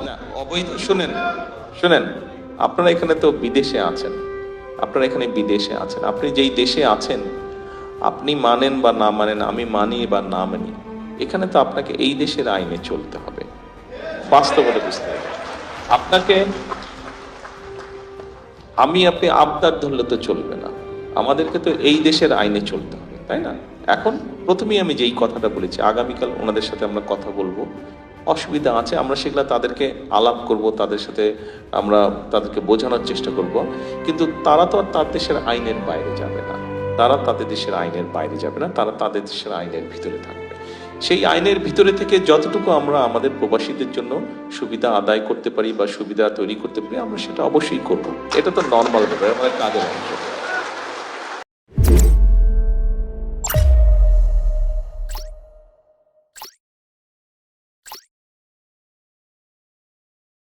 না, অবৈধ শুনেন শুনেন, আপনারা এখানে তো বিদেশে আছেন, আপনারা এখানে বিদেশে আছেন, আপনি যেই দেশে আছেন, আপনি মানেন বা না মানেন, আমি মানি বা না মানি, এখানে তো আপনাকে এই দেশের আইনে চলতে হবে, বাস্তবতা বুঝতে হবে আপনাকে। আপনি আবদার ধরলে তো চলবে না, আমাদেরকে তো এই দেশের আইনে চলতে হবে, তাই না? এখন প্রথমেই আমি যেই কথাটা বলেছি, আগামীকাল ওনাদের সাথে আমরা কথা বলবো, অসুবিধা আছে আমরা সেগুলো তাদেরকে আলাপ করব, তাদের সাথে আমরা তাদেরকে বোঝানোর চেষ্টা করব, কিন্তু তারা তো আর তার দেশের আইনের বাইরে যাবে না, তারা তাদের দেশের আইনের বাইরে যাবে না, তারা তাদের দেশের আইনের ভিতরে থাকবে। সেই আইনের ভিতরে থেকে যতটুকু আমরা আমাদের প্রবাসীদের জন্য সুবিধা আদায় করতে পারি বা সুবিধা তৈরি করতে পারি, আমরা সেটা অবশ্যই করব। এটা তো নর্মাল ব্যাপার, আমাদের কাজের অংশ।